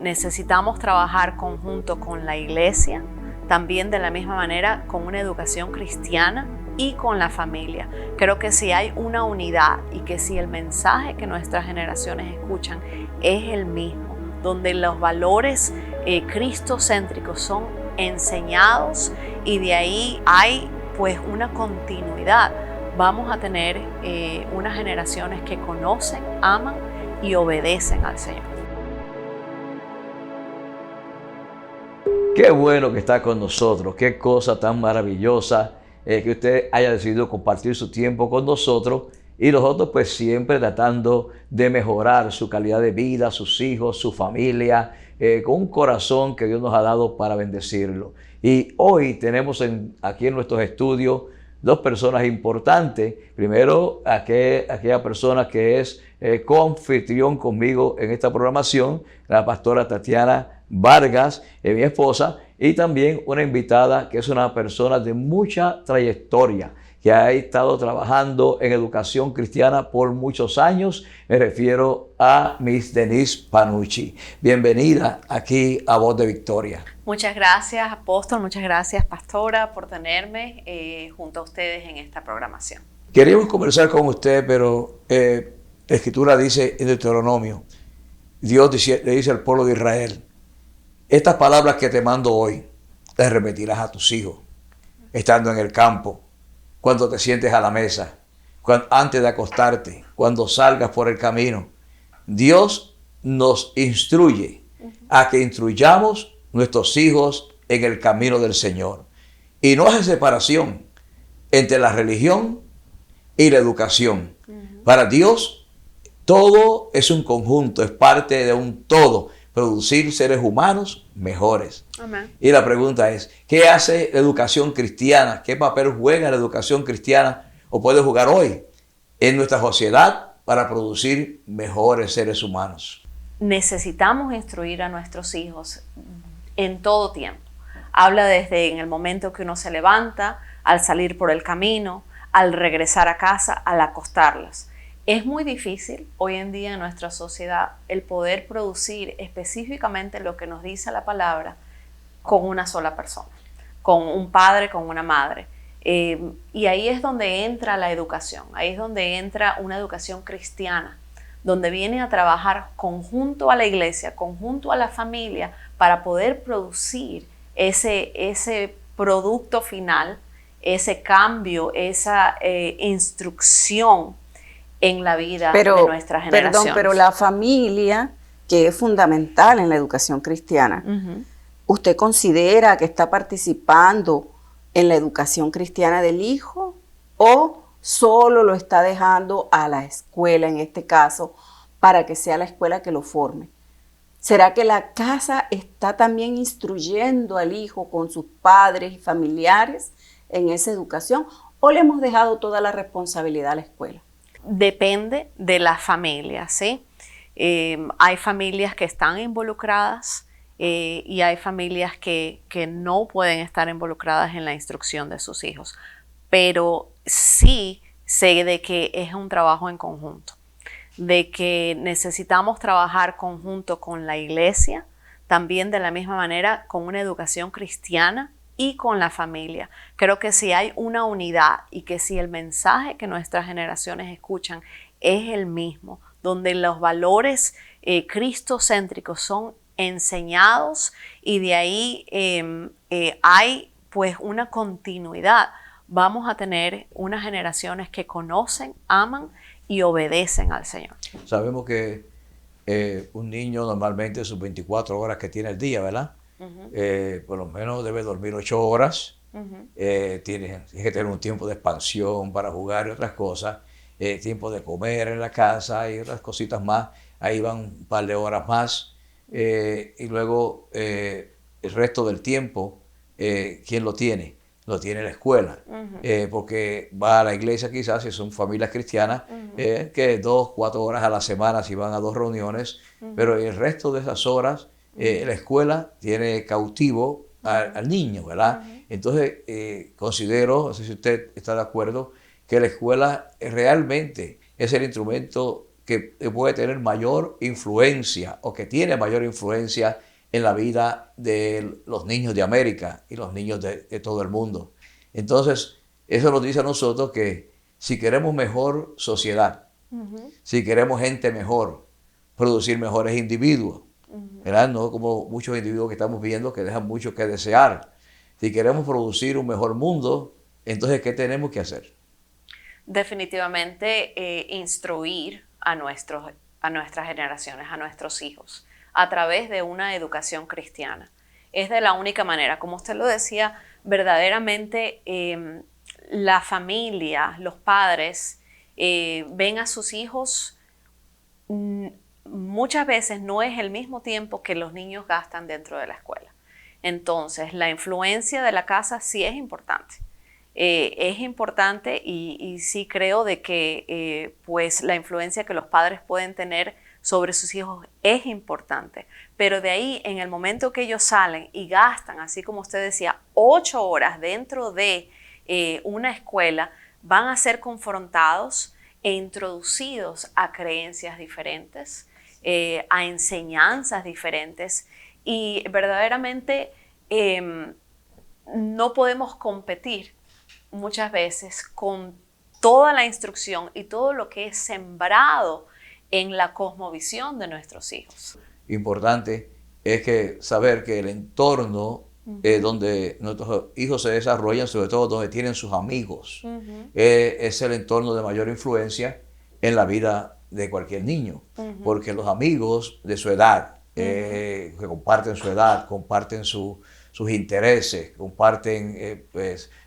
Necesitamos trabajar conjunto con la iglesia, también de la misma manera con una educación cristiana y con la familia. Creo que si hay una unidad y que si el mensaje que nuestras generaciones escuchan es el mismo, donde los valores cristocéntricos son enseñados y de ahí hay pues una continuidad, vamos a tener unas generaciones que conocen, aman y obedecen al Señor. Qué bueno que está con nosotros, qué cosa tan maravillosa que usted haya decidido compartir su tiempo con nosotros y nosotros pues siempre tratando de mejorar su calidad de vida, sus hijos, su familia, con un corazón que Dios nos ha dado para bendecirlo. Y hoy tenemos aquí en nuestros estudios dos personas importantes. Primero, aquella persona que es coanfitrión conmigo en esta programación, la pastora Tatiana Vargas, mi esposa, y también una invitada que es una persona de mucha trayectoria, que ha estado trabajando en educación cristiana por muchos años. Me refiero a Miss Denise Panucci. Bienvenida aquí a Voz de Victoria. Muchas gracias, apóstol, muchas gracias, pastora, por tenerme junto a ustedes en esta programación. Queríamos conversar con usted, pero la Escritura dice en Deuteronomio, Dios le dice al pueblo de Israel: estas palabras que te mando hoy, las repetirás a tus hijos, estando en el campo, cuando te sientes a la mesa, antes de acostarte, cuando salgas por el camino. Dios nos instruye a que instruyamos nuestros hijos en el camino del Señor. Y no hace separación entre la religión y la educación. Para Dios, todo es un conjunto, es parte de un todo. Producir seres humanos mejores. Amén. Y la pregunta es, ¿qué hace la educación cristiana? ¿Qué papel juega la educación cristiana o puede jugar hoy en nuestra sociedad para producir mejores seres humanos? Necesitamos instruir a nuestros hijos en todo tiempo. Habla desde en el momento que uno se levanta, al salir por el camino, al regresar a casa, al acostarlos. Es muy difícil hoy en día en nuestra sociedad el poder producir específicamente lo que nos dice la palabra con una sola persona, con un padre, con una madre. Y ahí es donde entra la educación, ahí es donde entra una educación cristiana, donde viene a trabajar conjunto a la iglesia, conjunto a la familia, para poder producir ese producto final, ese cambio, esa instrucción en la vida de nuestras generaciones. Pero la familia, que es fundamental en la educación cristiana, ¿usted considera que está participando en la educación cristiana del hijo o solo lo está dejando a la escuela, en este caso, para que sea la escuela que lo forme? ¿Será que la casa está también instruyendo al hijo con sus padres y familiares en esa educación o le hemos dejado toda la responsabilidad a la escuela? Depende de la familia, ¿sí? Hay familias que están involucradas y hay familias que no pueden estar involucradas en la instrucción de sus hijos. Pero sí sé de que es un trabajo en conjunto, de que necesitamos trabajar conjunto con la iglesia, también de la misma manera con una educación cristiana y con la familia. Creo que si hay una unidad y que si el mensaje que nuestras generaciones escuchan es el mismo, donde los valores cristocéntricos son enseñados y de ahí hay pues una continuidad, vamos a tener unas generaciones que conocen, aman y obedecen al Señor. Sabemos que un niño normalmente sus 24 horas que tiene al día, ¿verdad? Por lo menos debe dormir 8 horas, tiene que tener un tiempo de expansión para jugar y otras cosas, tiempo de comer en la casa y otras cositas más, ahí van un par de horas más, y luego el resto del tiempo, ¿quién lo tiene? Lo tiene la escuela, porque va a la iglesia quizás, si son familias cristianas, que 2, 4 horas a la semana si van a 2 reuniones, pero el resto de esas horas, la escuela tiene cautivo al niño, ¿verdad? Entonces, considero, no sé si usted está de acuerdo, que la escuela realmente es el instrumento que puede tener mayor influencia o que tiene mayor influencia en la vida de los niños de América y los niños de todo el mundo. Entonces, eso nos dice a nosotros que si queremos mejor sociedad, si queremos gente mejor, producir mejores individuos, ¿verdad? No como muchos individuos que estamos viendo que dejan mucho que desear. Si queremos producir un mejor mundo, entonces, ¿qué tenemos que hacer? Definitivamente instruir a nuestras generaciones, a nuestros hijos, a través de una educación cristiana. Es de la única manera, como usted lo decía, verdaderamente la familia, los padres, ven a sus hijos, muchas veces no es el mismo tiempo que los niños gastan dentro de la escuela. Entonces, la influencia de la casa sí es importante. Y sí creo de que pues la influencia que los padres pueden tener sobre sus hijos es importante. Pero de ahí, en el momento que ellos salen y gastan, así como usted decía, 8 horas dentro de una escuela, van a ser confrontados e introducidos a creencias diferentes, a enseñanzas diferentes, y verdaderamente no podemos competir muchas veces con toda la instrucción y todo lo que es sembrado en la cosmovisión de nuestros hijos. Importante es que saber que el entorno donde nuestros hijos se desarrollan, sobre todo donde tienen sus amigos, es el entorno de mayor influencia en la vida de cualquier niño, porque los amigos de su edad, que comparten su edad, comparten sus intereses, comparten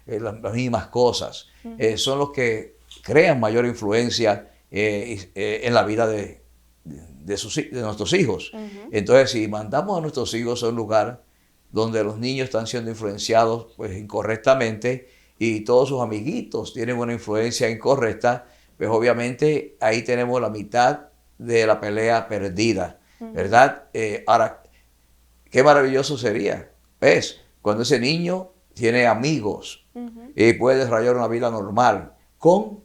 las mismas cosas, son los que crean mayor influencia en la vida de nuestros hijos. Entonces, si mandamos a nuestros hijos a un lugar donde los niños están siendo influenciados pues, incorrectamente y todos sus amiguitos tienen una influencia incorrecta, pues obviamente ahí tenemos la mitad de la pelea perdida, ¿verdad? Ahora, qué maravilloso sería, ¿ves? Cuando ese niño tiene amigos y puede desarrollar una vida normal con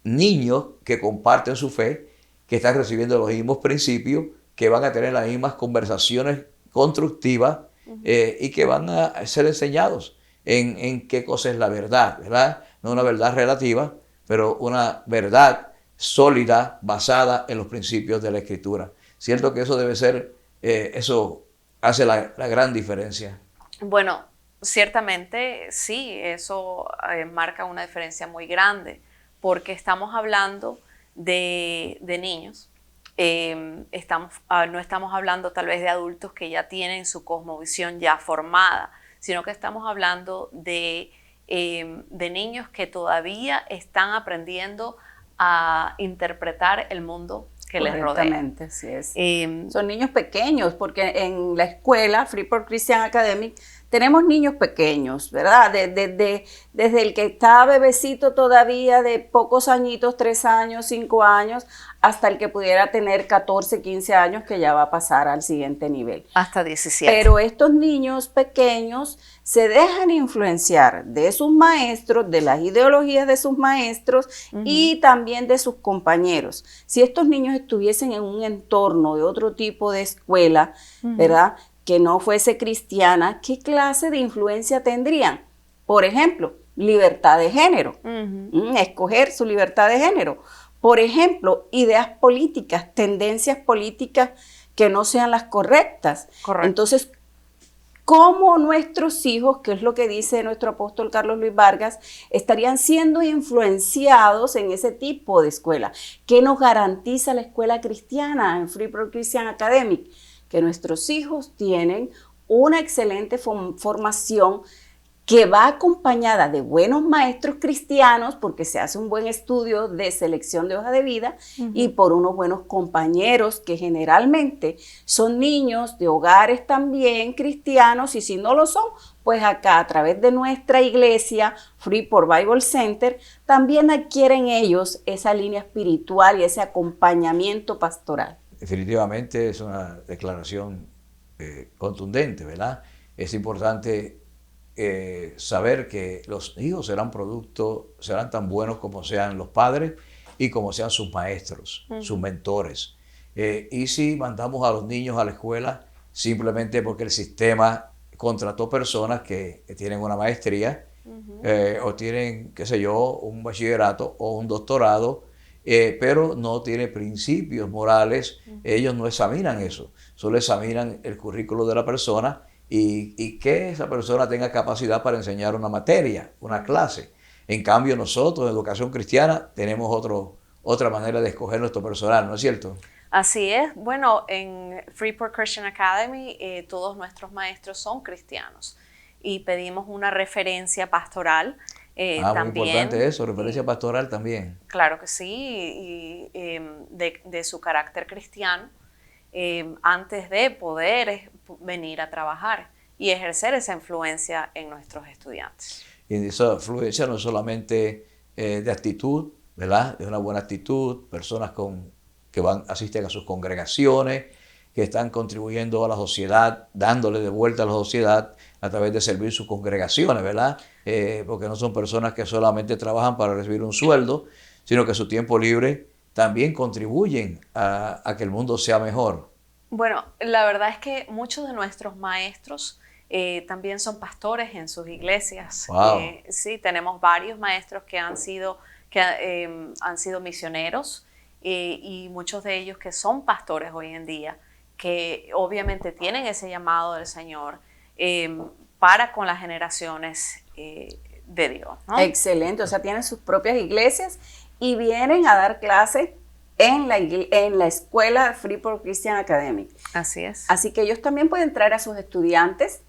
niños que comparten su fe, que están recibiendo los mismos principios, que van a tener las mismas conversaciones constructivas y que van a ser enseñados en qué cosa es la verdad, ¿verdad? No una verdad relativa, pero una verdad sólida basada en los principios de la Escritura. Siento que eso debe ser, eso hace la gran diferencia. Bueno, ciertamente sí, eso marca una diferencia muy grande, porque estamos hablando de niños, no estamos hablando tal vez de adultos que ya tienen su cosmovisión ya formada, sino que estamos hablando de niños que todavía están aprendiendo a interpretar el mundo que les rodea. Correctamente, así es. Son niños pequeños, porque en la escuela, Freeport Christian Academy, tenemos niños pequeños, ¿verdad? Desde el que está bebecito todavía de pocos añitos, 3 años, 5 años, hasta el que pudiera tener 14, 15 años, que ya va a pasar al siguiente nivel. Hasta 17. Pero estos niños pequeños se dejan influenciar de sus maestros, de las ideologías de sus maestros y también de sus compañeros. Si estos niños estuviesen en un entorno de otro tipo de escuela, ¿verdad?, que no fuese cristiana, ¿qué clase de influencia tendrían? Por ejemplo, libertad de género, escoger su libertad de género. Por ejemplo, ideas políticas, tendencias políticas que no sean las correctas. Correcto. Entonces, ¿cómo nuestros hijos, que es lo que dice nuestro apóstol Carlos Luis Vargas, estarían siendo influenciados en ese tipo de escuela? ¿Qué nos garantiza la escuela cristiana en Freeport Christian Academy? Que nuestros hijos tienen una excelente formación que va acompañada de buenos maestros cristianos, porque se hace un buen estudio de selección de hoja de vida, y por unos buenos compañeros que generalmente son niños de hogares también cristianos, y si no lo son, pues acá a través de nuestra iglesia, Freeport Bible Center, también adquieren ellos esa línea espiritual y ese acompañamiento pastoral. Definitivamente es una declaración contundente, ¿verdad? Es importante saber que los hijos serán tan buenos como sean los padres, y como sean sus maestros, sus mentores. Y si mandamos a los niños a la escuela simplemente porque el sistema contrató personas que tienen una maestría o tienen, qué sé yo, un bachillerato o un doctorado, pero no tiene principios morales, ellos no examinan eso, solo examinan el currículo de la persona y que esa persona tenga capacidad para enseñar una materia, una clase. En cambio, nosotros en educación cristiana tenemos otra manera de escoger nuestro personal, ¿no es cierto? Así es. Bueno, en Freeport Christian Academy todos nuestros maestros son cristianos y pedimos una referencia pastoral también. Muy importante eso, referencia pastoral también. Claro que sí, y de su carácter cristiano antes de poder venir a trabajar y ejercer esa influencia en nuestros estudiantes. Y esa influencia no es solamente de actitud, ¿verdad? De una buena actitud, personas que asisten a sus congregaciones, que están contribuyendo a la sociedad, dándole de vuelta a la sociedad a través de servir sus congregaciones, ¿verdad? Porque no son personas que solamente trabajan para recibir un sueldo, sino que su tiempo libre también contribuyen a que el mundo sea mejor. Bueno, la verdad es que muchos de nuestros maestros también son pastores en sus iglesias. Wow. Sí, tenemos varios maestros que han sido misioneros y muchos de ellos que son pastores hoy en día, que obviamente tienen ese llamado del Señor para con las generaciones de Dios, ¿no? Excelente, o sea, tienen sus propias iglesias y vienen a dar clases en la escuela Freeport Christian Academy. Así es. Así que ellos también pueden traer a sus estudiantes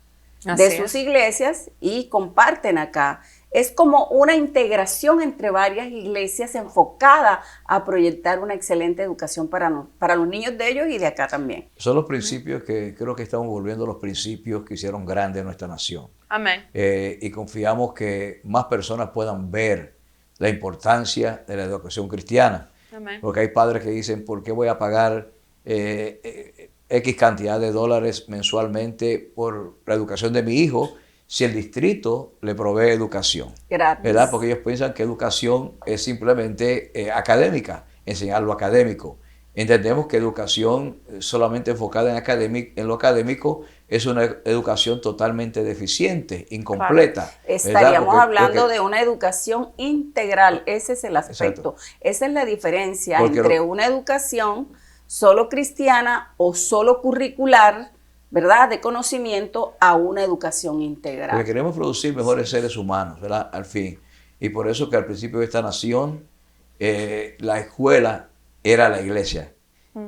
de sus iglesias y comparten acá. Es como una integración entre varias iglesias enfocada a proyectar una excelente educación para los niños de ellos y de acá también. Son los principios que creo que estamos volviendo los principios que hicieron grande nuestra nación. Amén. Y confiamos que más personas puedan ver la importancia de la educación cristiana. Amén. Porque hay padres que dicen, ¿por qué voy a pagar X cantidad de dólares mensualmente por la educación de mi hijo si el distrito le provee educación? Gratis. ¿Verdad? Porque ellos piensan que educación es simplemente académica, enseñar lo académico. Entendemos que educación solamente enfocada en lo académico es una educación totalmente deficiente, incompleta. Claro. Estaríamos hablando de una educación integral, ese es el aspecto. Exacto. Esa es la diferencia entre una educación solo cristiana o solo curricular, ¿verdad?, de conocimiento, a una educación integral. Porque queremos producir mejores seres humanos, ¿verdad?, al fin. Y por eso que al principio de esta nación, la escuela era la iglesia.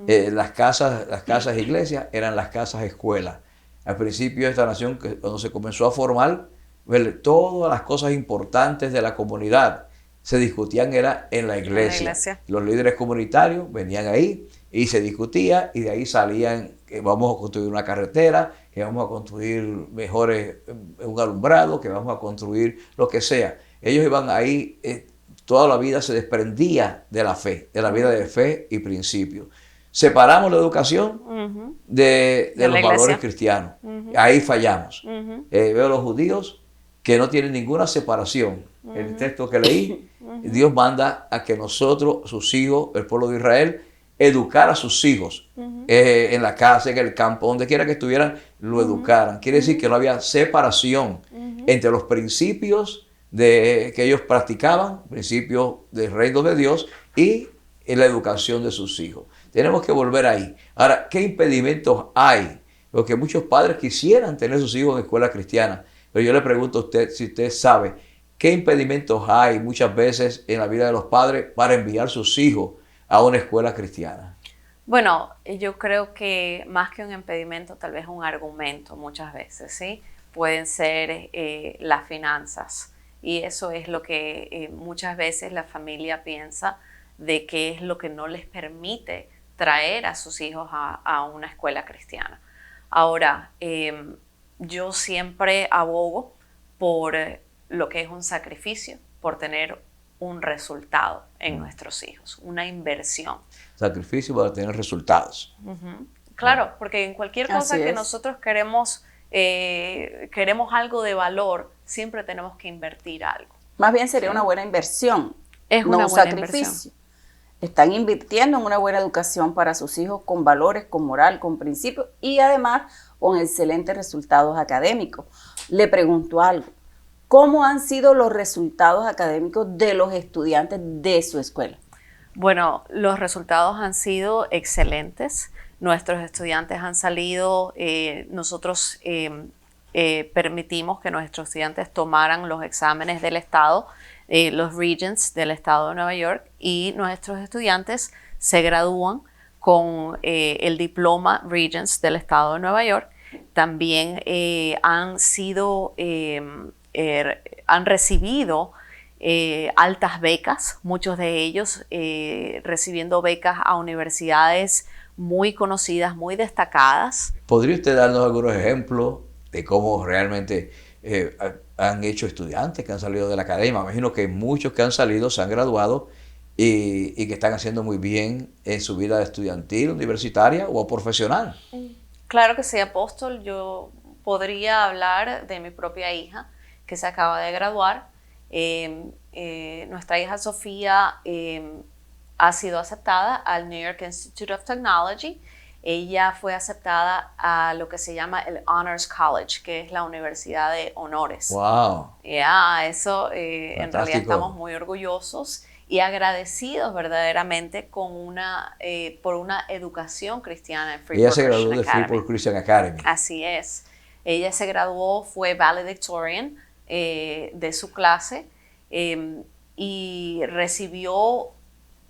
Las casas iglesias eran las casas escuelas. Al principio de esta nación, cuando se comenzó a formar, todas las cosas importantes de la comunidad se discutían era en la iglesia. Los líderes comunitarios venían ahí y se discutía, y de ahí salían que vamos a construir una carretera, que vamos a construir un alumbrado, que vamos a construir lo que sea. Ellos iban ahí, toda la vida se desprendía de la fe, de la vida de fe y principios. Separamos la educación de los valores cristianos. Ahí fallamos. Veo a los judíos que no tienen ninguna separación. El texto que leí, Dios manda a que nosotros, sus hijos, el pueblo de Israel, educar a sus hijos en la casa, en el campo, donde quiera que estuvieran, lo educaran. Quiere decir que no había separación entre los principios que ellos practicaban, principios del reino de Dios, y en la educación de sus hijos. Tenemos que volver ahí. Ahora, ¿qué impedimentos hay? Porque muchos padres quisieran tener sus hijos en escuela cristiana, pero yo le pregunto a usted, si usted sabe, ¿qué impedimentos hay muchas veces en la vida de los padres para enviar sus hijos a una escuela cristiana? Bueno, yo creo que más que un impedimento, tal vez un argumento muchas veces, ¿sí? Pueden ser las finanzas, y eso es lo que muchas veces la familia piensa de qué es lo que no les permite traer a sus hijos a una escuela cristiana. Ahora, yo siempre abogo por lo que es un sacrificio, por tener un resultado en nuestros hijos, una inversión. Sacrificio para tener resultados. Claro, porque en cualquier cosa que nosotros queremos algo de valor, siempre tenemos que invertir algo. Más bien sería una buena inversión, es no una un buena sacrificio. inversión. están invirtiendo en una buena educación para sus hijos con valores, con moral, con principios y además con excelentes resultados académicos. Le pregunto algo, ¿cómo han sido los resultados académicos de los estudiantes de su escuela? Bueno, los resultados han sido excelentes. Nuestros estudiantes han salido, nosotros permitimos que nuestros estudiantes tomaran los exámenes del estado, los Regents del estado de Nueva York, y nuestros estudiantes se gradúan con el diploma Regents del estado de Nueva York. También han recibido altas becas, muchos de ellos recibiendo becas a universidades muy conocidas, muy destacadas. ¿Podría usted darnos algunos ejemplos de cómo realmente han hecho estudiantes que han salido de la academia? Me imagino que muchos que han salido se han graduado y que están haciendo muy bien en su vida estudiantil, universitaria o profesional. Claro que sí, Apóstol. Yo podría hablar de mi propia hija que se acaba de graduar. Nuestra hija Sofía ha sido aceptada al New York Institute of Technology. Ella fue aceptada a lo que se llama el Honors College, que es la Universidad de Honores. ¡Wow! Eso en realidad estamos muy orgullosos y agradecidos verdaderamente por una educación cristiana en Ella se graduó de Freeport Christian Academy. Así es. Ella se graduó, fue valedictorian de su clase y recibió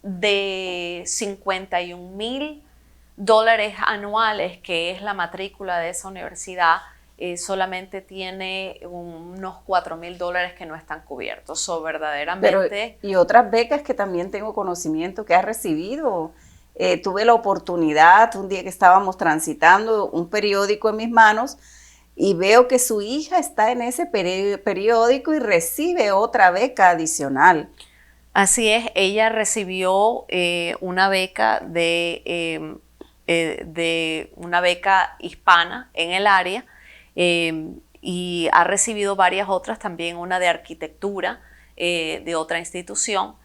de $51,000 anuales, que es la matrícula de esa universidad. Solamente tiene unos $4,000 que no están cubiertos. Verdaderamente. Y otras becas que también tengo conocimiento que ha recibido. Tuve la oportunidad, un día que estábamos transitando un periódico en mis manos, y veo que su hija está en ese periódico y recibe otra beca adicional. Así es, ella recibió una beca de una beca hispana en el área, y ha recibido varias otras también, una de arquitectura de otra institución,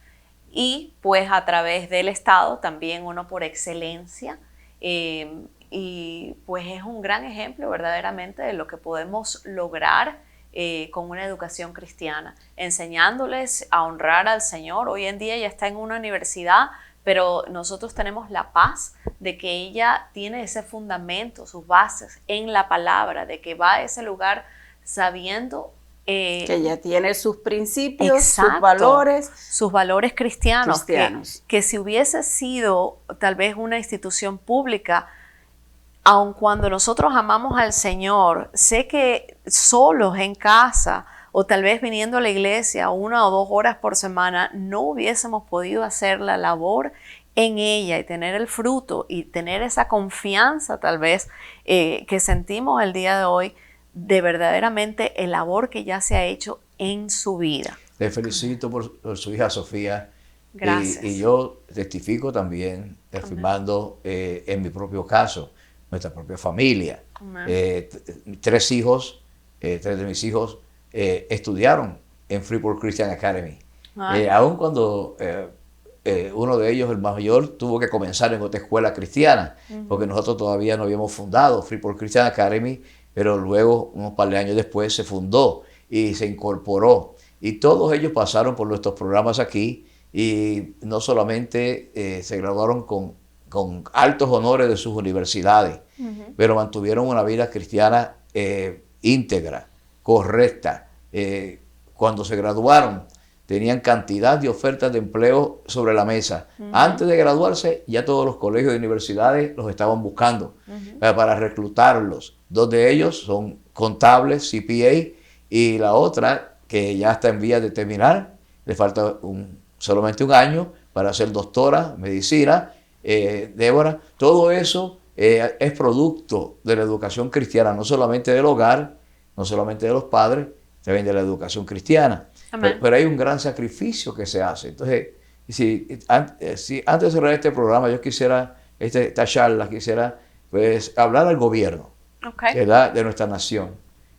y pues a través del estado también uno por excelencia, y pues es un gran ejemplo verdaderamente de lo que podemos lograr con una educación cristiana, enseñándoles a honrar al Señor. Hoy en día ella está en una universidad, pero nosotros tenemos la paz de que ella tiene ese fundamento, sus bases en la palabra, de que va a ese lugar sabiendo que ella tiene sus principios, exacto, sus valores cristianos. cristianos. Que si hubiese sido tal vez una institución pública, aun cuando nosotros amamos al Señor, sé que solos en casa o tal vez viniendo a la iglesia 1 o 2 horas por semana, no hubiésemos podido hacer la labor en ella y tener el fruto y tener esa confianza tal vez que sentimos el día de hoy, de verdaderamente el labor que ya se ha hecho en su vida. Le felicito por su hija Sofía. Gracias. Y yo testifico también, afirmando en mi propio caso, nuestra propia familia. 3 hijos, 3 de mis hijos estudiaron en Freeport Christian Academy. Aun cuando uno de ellos, el mayor, tuvo que comenzar en otra escuela cristiana, porque nosotros todavía no habíamos fundado Freeport Christian Academy, pero luego, unos par de años después, se fundó y se incorporó. Y todos ellos pasaron por nuestros programas aquí y no solamente se graduaron con altos honores de sus universidades, pero mantuvieron una vida cristiana íntegra, correcta. Cuando se graduaron, tenían cantidad de ofertas de empleo sobre la mesa. Antes de graduarse, ya todos los colegios y universidades los estaban buscando para reclutarlos. 2 de ellos son contables, CPA, y la otra, que ya está en vías de terminar, le falta solamente 1 año para ser doctora en medicina. Débora, todo eso es producto de la educación cristiana, no solamente del hogar, no solamente de los padres, también de la educación cristiana. Pero hay un gran sacrificio que se hace. Entonces, antes de cerrar este programa, yo quisiera, esta charla, quisiera pues hablar al gobierno de nuestra nación.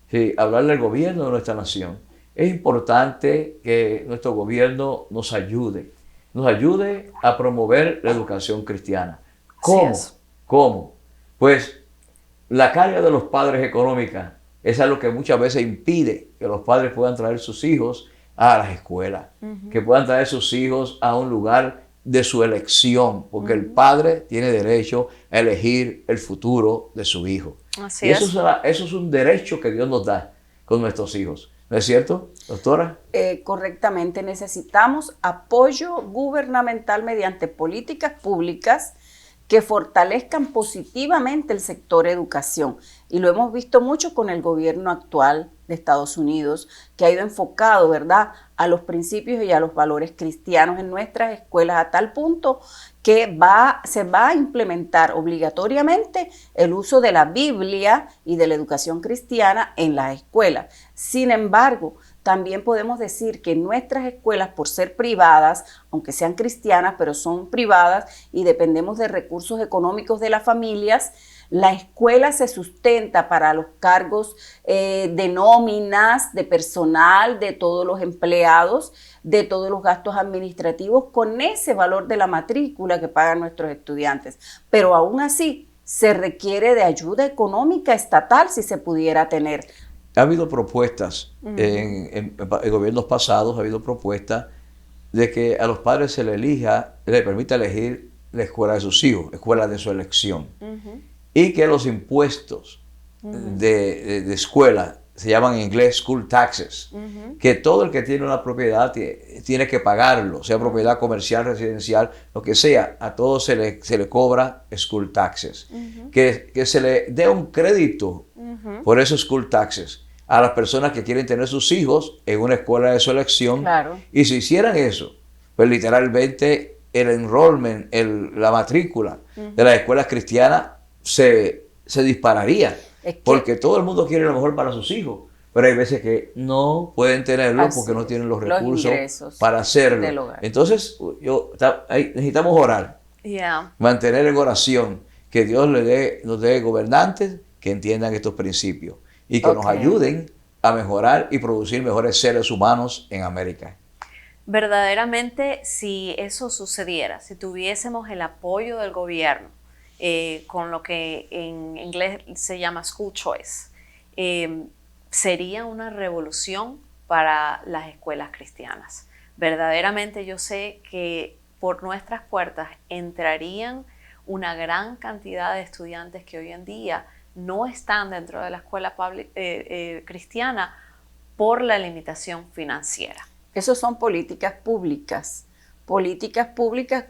Sí, hablarle al gobierno de nuestra nación. Es importante que nuestro gobierno nos ayude nos ayude a promover la educación cristiana. Así ¿Cómo? es. ¿Cómo? Pues la carga de los padres económica es algo que muchas veces impide que los padres puedan traer sus hijos a las escuelas, que puedan traer sus hijos a un lugar de su elección, porque el padre tiene derecho a elegir el futuro de su hijo. Así Y eso es. eso es un derecho que Dios nos da con nuestros hijos. ¿No es cierto, doctora? Correctamente, necesitamos apoyo gubernamental mediante políticas públicas que fortalezcan positivamente el sector educación. Y lo hemos visto mucho con el gobierno actual de Estados Unidos, que ha ido enfocado, ¿verdad?, a los principios y a los valores cristianos en nuestras escuelas, a tal punto que se va a implementar obligatoriamente el uso de la Biblia y de la educación cristiana en las escuelas. Sin embargo, también podemos decir que nuestras escuelas, por ser privadas, aunque sean cristianas, pero son privadas y dependemos de recursos económicos de las familias, la escuela se sustenta para los cargos de nóminas, de personal, de todos los empleados, de todos los gastos administrativos, con ese valor de la matrícula que pagan nuestros estudiantes. Pero aún así, se requiere de ayuda económica estatal si se pudiera tener. Ha habido propuestas en gobiernos pasados, ha habido propuestas de que a los padres se le permita elegir la escuela de sus hijos, escuela de su elección. Y que los impuestos de escuela se llaman en inglés school taxes, que todo el que tiene una propiedad tiene que pagarlo, sea propiedad comercial, residencial, lo que sea, a todos se le cobra school taxes. Que se le dé un crédito por esos school taxes a las personas que quieren tener sus hijos en una escuela de su elección. Claro. Y si hicieran eso, pues literalmente el enrollment, la matrícula de las escuelas cristianas se dispararía, porque todo el mundo quiere lo mejor para sus hijos, pero hay veces que no pueden tenerlo porque no tienen los recursos para hacerlo. Entonces, necesitamos orar, mantener en oración, que Dios nos dé gobernantes que entiendan estos principios y que nos ayuden a mejorar y producir mejores seres humanos en América. Verdaderamente, si eso sucediera, si tuviésemos el apoyo del gobierno, con lo que en inglés se llama school choice, sería una revolución para las escuelas cristianas. Verdaderamente yo sé que por nuestras puertas entrarían una gran cantidad de estudiantes que hoy en día no están dentro de la escuela cristiana por la limitación financiera. Esas son políticas públicas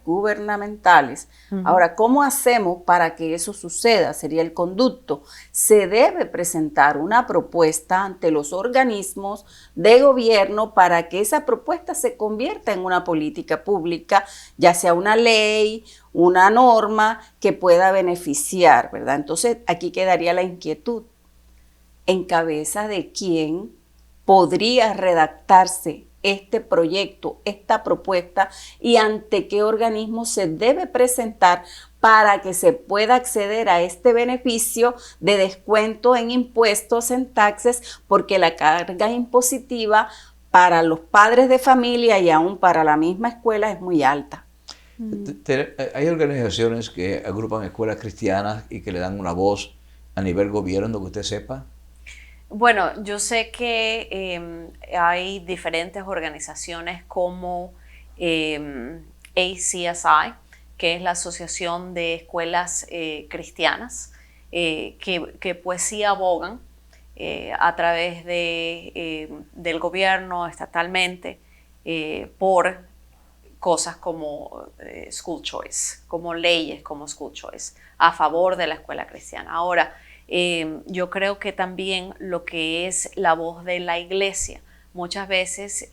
gubernamentales. Ahora, ¿cómo hacemos para que eso suceda? Sería el conducto. Se debe presentar una propuesta ante los organismos de gobierno para que esa propuesta se convierta en una política pública, ya sea una ley, una norma que pueda beneficiar, ¿verdad? Entonces, aquí quedaría la inquietud. ¿En cabeza de quién podría redactarse este proyecto, esta propuesta, y ante qué organismo se debe presentar para que se pueda acceder a este beneficio de descuento en impuestos, en taxes, porque la carga impositiva para los padres de familia y aún para la misma escuela es muy alta? Hay organizaciones que agrupan escuelas cristianas y que le dan una voz a nivel gobierno, que usted sepa. Bueno, yo sé que hay diferentes organizaciones como ACSI, que es la Asociación de Escuelas Cristianas, que pues sí abogan a través del gobierno estatalmente por cosas como school choice, como leyes como school choice, a favor de la escuela cristiana. Ahora, yo creo que también lo que es la voz de la iglesia, muchas veces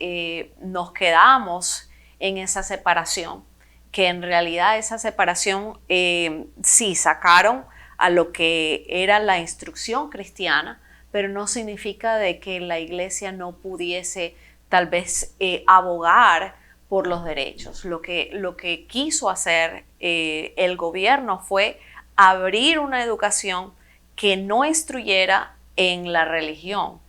nos quedamos en esa separación, que en realidad esa separación sí sacaron a lo que era la instrucción cristiana, pero no significa de que la iglesia no pudiese tal vez abogar por los derechos. Lo que quiso hacer el gobierno fue abrir una educación que no instruyera en la religión,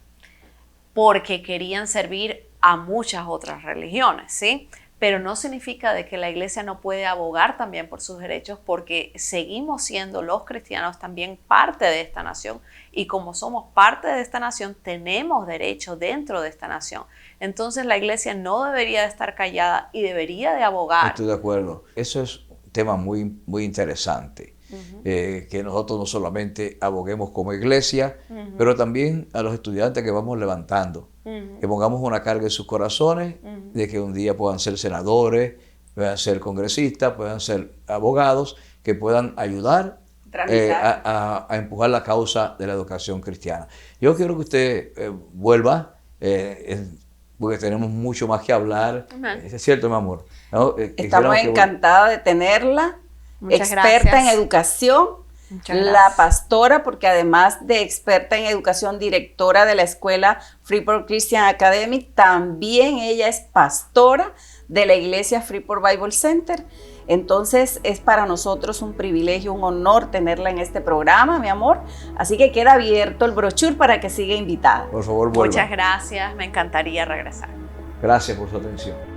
porque querían servir a muchas otras religiones, ¿sí? pero no significa de que la iglesia no puede abogar también por sus derechos, porque seguimos siendo los cristianos también parte de esta nación, y como somos parte de esta nación, tenemos derechos dentro de esta nación. Entonces la iglesia no debería de estar callada y debería de abogar. Estoy de acuerdo. Eso es un tema muy, muy interesante. Que nosotros no solamente aboguemos como iglesia, pero también a los estudiantes que vamos levantando, que pongamos una carga en sus corazones, de que un día puedan ser senadores, puedan ser congresistas, puedan ser abogados, que puedan ayudar a empujar la causa de la educación cristiana. Yo quiero que usted vuelva, porque tenemos mucho más que hablar. Es cierto, mi amor, ¿no? Estamos encantadas de tenerla. Muchas experta gracias. en educación, la pastora, porque además de experta en educación, directora de la escuela Freeport Christian Academy, también ella es pastora de la iglesia Freeport Bible Center. Entonces es para nosotros un privilegio, un honor tenerla en este programa, mi amor. Así que queda abierto el brochure para que siga invitada. Por favor, vuelva. Muchas gracias, me encantaría regresar. Gracias por su atención.